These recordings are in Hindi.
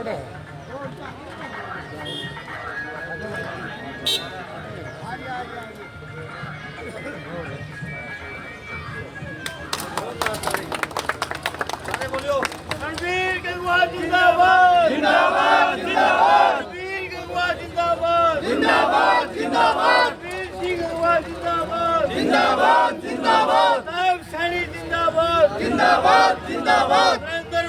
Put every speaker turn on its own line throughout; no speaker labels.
नरेंद्र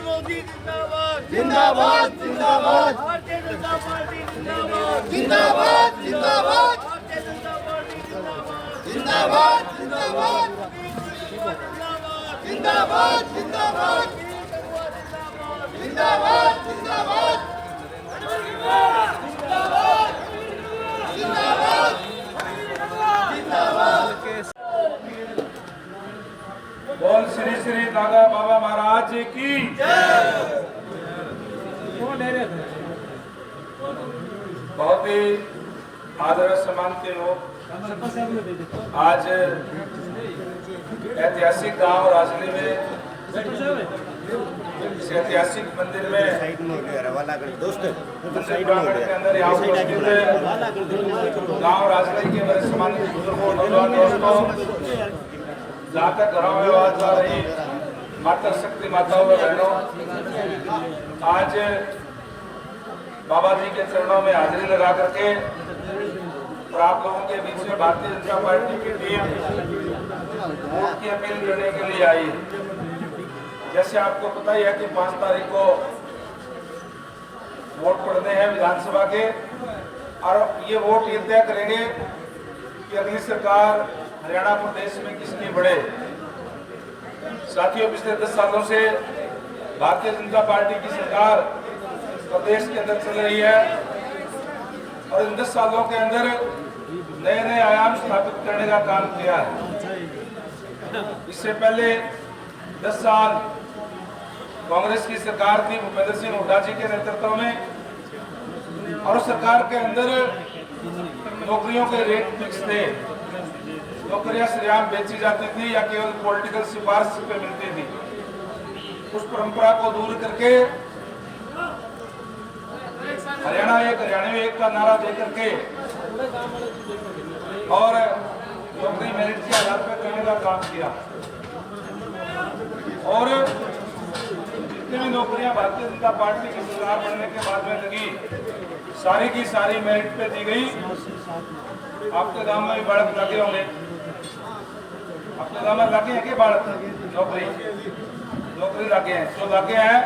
मोदी जिंदाबाद जिंदाबाद जिंदाबाद भारतीय जनता पार्टी जिंदाबाद जिंदाबाद जिंदाबाद भारतीय जनता पार्टी जिंदाबाद जिंदाबाद जिंदाबाद जिंदाबाद जिंदाबाद जिंदाबाद
बोल श्री श्री दादा बाबा महाराज की बहुत ही आदर सम्मान के लोग आज ऐतिहासिक गांव राजली में इस ऐतिहासिक मंदिर में प्रांगण के अंदर यहाँ उपस्थित है गांव राजली के बड़े सम्मानित बुजुर्गों दोस्तों, जहाँ तक घरों में आवाज आ रही माता शक्ति माताओं व बहनों, आज बाबा जी के चरणों में हाजिरी लगा करके और आप लोगों के बीच में भारतीय जनता पार्टी की टीम वोट की अपील करने के लिए आई है। जैसे आपको पता ही है कि 5 तारीख को वोट पड़ने हैं विधानसभा के, और ये वोट ये तय करेंगे कि अगली सरकार हरियाणा प्रदेश में किसकी बढ़े। साथियों, पिछले 10 सालों से भारतीय जनता पार्टी की सरकार प्रदेश के अंदर चल रही है और इन 10 सालों के अंदर नए नए आयाम स्थापित करने का काम किया है। इससे पहले 10 साल कांग्रेस की सरकार थी भूपेंद्र सिंह हुड्डा जी के नेतृत्व में, और सरकार के अंदर नौकरियों के रेट फिक्स थे। नौकरियां सरेआम बेची जाती थी या केवल पॉलिटिकल सिफारिश पे मिलती थी। उस परंपरा को दूर करके हरियाणा एक का नारा दे करके और नौकरी मेरिट के आधार पर करने का काम किया, और जितनी भी नौकरियां भारतीय जनता पार्टी की सरकार बनने के बाद में लगी, सारी की सारी मेरिट पे दी गई। आपके गांव में भी बालक लगे होंगे, आपके गांव में लगे हैं कि बालक नौकरी लगे हैं? जो लगे हैं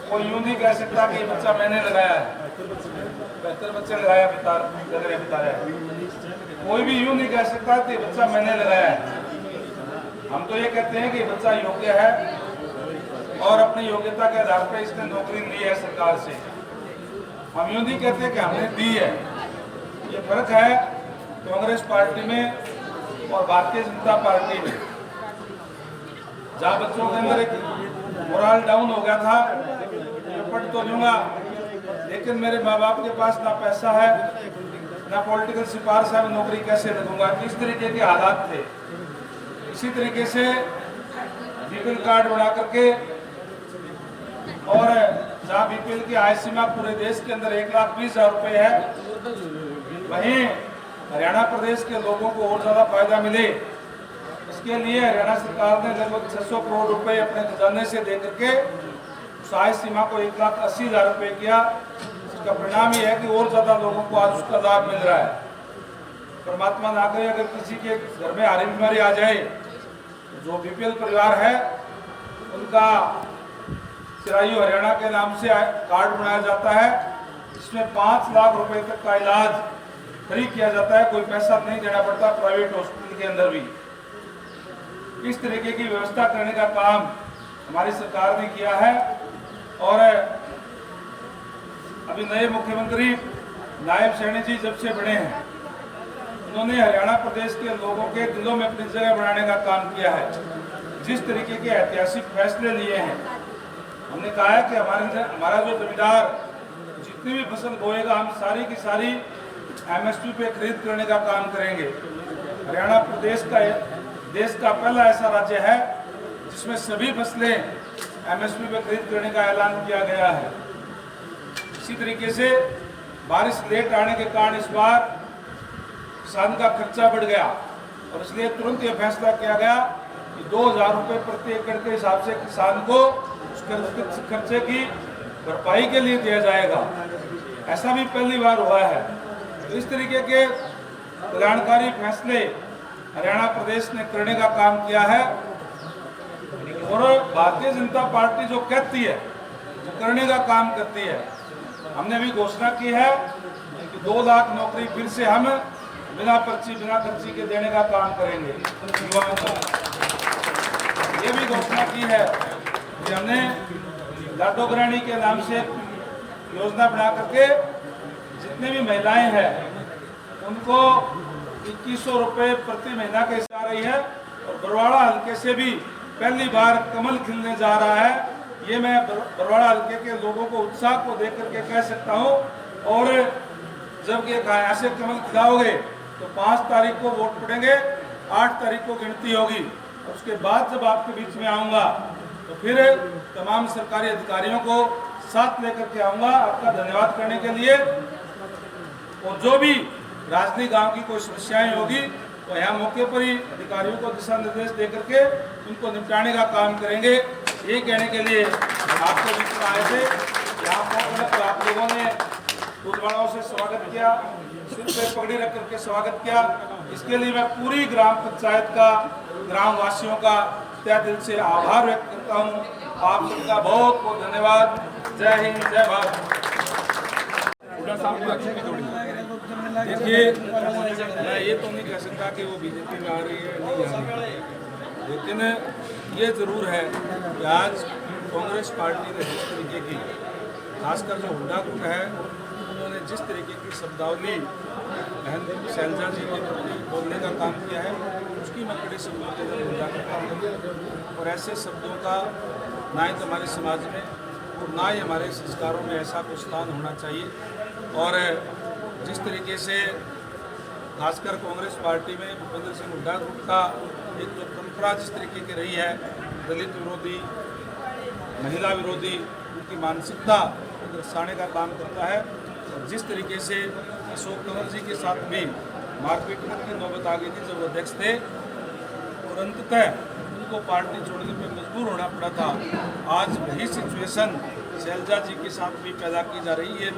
कोई यूं नहीं कह सकता कि बच्चा मैंने लगाया है, 72 बच्चे लगाया बता रहे हैं। कोई भी यूं नहीं कह सकता कि बच्चा मैंने लगाया है। हम तो ये कहते हैं कि बच्चा योग्य है और अपनी योग्यता के आधार पर इसने नौकरी ली है सरकार से। हम यूं नहीं कहते कि हमने दी है। ये फर्क है कांग्रेस पार्टी में और भारतीय जनता पार्टी में। जहाँ बच्चों के अंदर एक मोरल डाउन हो गया था, पढ़ तो लूंगा लेकिन मेरे माँ बाप के पास ना पैसा है ना पॉलिटिकल सिफारिश है, मैं नौकरी कैसे लगूंगा, इस तरीके के हालात थे। इसी तरीके से बीपीएल कार्ड बना करके, और जहाँ बीपीएल की आय सीमा पूरे देश के अंदर 1,20,000 रुपए है, वहीं हरियाणा प्रदेश के लोगों को और ज्यादा फायदा मिले, इसके लिए हरियाणा सरकार ने लगभग 600 करोड़ रुपए अपने खजाने से दे करके उस आय सीमा को 1,80,000 रुपए किया। इसका परिणाम ये है कि और ज्यादा लोगों को आज उसका लाभ मिल रहा है। परमात्मा ना करे अगर किसी के घर में हारी बीमारी आ जाए, जो बीपीएल परिवार है उनका चिरायु हरियाणा के नाम से कार्ड बनाया जाता है, इसमें 5 लाख रुपए तक का इलाज फ्री किया जाता है, कोई पैसा नहीं देना पड़ता प्राइवेट हॉस्पिटल के अंदर भी। इस तरीके की व्यवस्था करने का काम हमारी सरकार ने किया है। और अभी नए मुख्यमंत्री नायब सैनी जी जब से बने हैं, उन्होंने हरियाणा प्रदेश के लोगों के दिलों में अपनी जगह बनाने का काम किया है। जिस तरीके के ऐतिहासिक फैसले लिए हैं, हमने कहा है कि हमारा जो जमींदार जितनी भी फसल बोएगा हम सारी की सारी एमएसपी पे खरीद करने का काम करेंगे। हरियाणा प्रदेश का देश का पहला ऐसा राज्य है जिसमें सभी फसलें एमएसपी पे खरीद करने का ऐलान किया गया है। इसी तरीके से बारिश लेट आने के कारण इस बार किसान का खर्चा बढ़ गया और इसलिए तुरंत ये फैसला किया गया कि 2000 रुपये प्रति एकड़ के हिसाब से किसान को उस खर्चे की भरपाई के लिए दिया जाएगा। ऐसा भी पहली बार हुआ है। तो इस तरीके के कल्याणकारी फैसले हरियाणा प्रदेश ने करने का काम किया है और भारतीय जनता पार्टी जो कहती है वो करने का काम करती है। हमने भी घोषणा की है कि 2 लाख नौकरी फिर से हम बिना खर्ची के देने का काम करेंगे युवाओं को। ये भी घोषणा की है कि हमने लाडो ग्राणी के नाम से योजना बना करके जितने भी महिलाएं हैं उनको 2100 रुपये प्रति महीना के हिसाब रही है और बरवाड़ा हल्के से भी पहली बार कमल खिलने जा रहा है। ये मैं बरवाड़ा हल्के के लोगों को उत्साह को देख करके कह सकता हूँ। और जब ये ऐसे कमल खिलाओगे तो 5 तारीख को वोट पड़ेंगे, 8 तारीख को गिनती होगी और उसके बाद जब आपके बीच में आऊँगा तो फिर तमाम सरकारी अधिकारियों को साथ लेकर के आऊँगा आपका धन्यवाद करने के लिए। और जो भी राजनी गांव की कोई समस्याएं होगी तो यहाँ मौके पर ही अधिकारियों को दिशा निर्देश दे करके उनको निपटाने का काम करेंगे। ये कहने के लिए आपको बीच में आए थे। यहाँ पर आप लोगों ने फूलवाड़ों से स्वागत किया, सिर पे पगड़ी रख करके स्वागत किया। इसके लिए मैं पूरी ग्राम पंचायत का, ग्राम वासियों का तहे दिल से आभार व्यक्त करता हूँ। आप सबका बहुत बहुत धन्यवाद। जय हिंद, जय भारत। देखिए, मैं ये तो नहीं कह सकता कि वो बीजेपी में आ रही है नहीं आ रही है, लेकिन ये ज़रूर है कि आज कांग्रेस पार्टी ने जिस तरीके की, खासकर जो हुड्डा गुट है, उन्होंने जिस तरीके की शब्दावली बहन शैलजा जी के प्रति बोलने का काम किया है, उसकी मैं कड़े शब्दों के अंदर निंदा करता हूँ। और ऐसे शब्दों का ना ही हमारे समाज में और ना ही हमारे संस्कारों में ऐसा कुछ स्थान होना चाहिए। और जिस तरीके से खासकर कांग्रेस पार्टी में भूपेंद्र सिंह हुड्डा गुट का एक जो परंपरा जिस तरीके की रही है, दलित विरोधी, महिला विरोधी, उनकी मानसिकता दर्शाने का काम करता है। और जिस तरीके से अशोक तंवर जी के साथ भी मारपीट की नौबत आ गई थी जब वो अध्यक्ष थे और अंततः उनको पार्टी छोड़ने पर मजबूर होना पड़ा था, आज वही सिचुएशन शैलजा जी के साथ भी पैदा की जा रही है।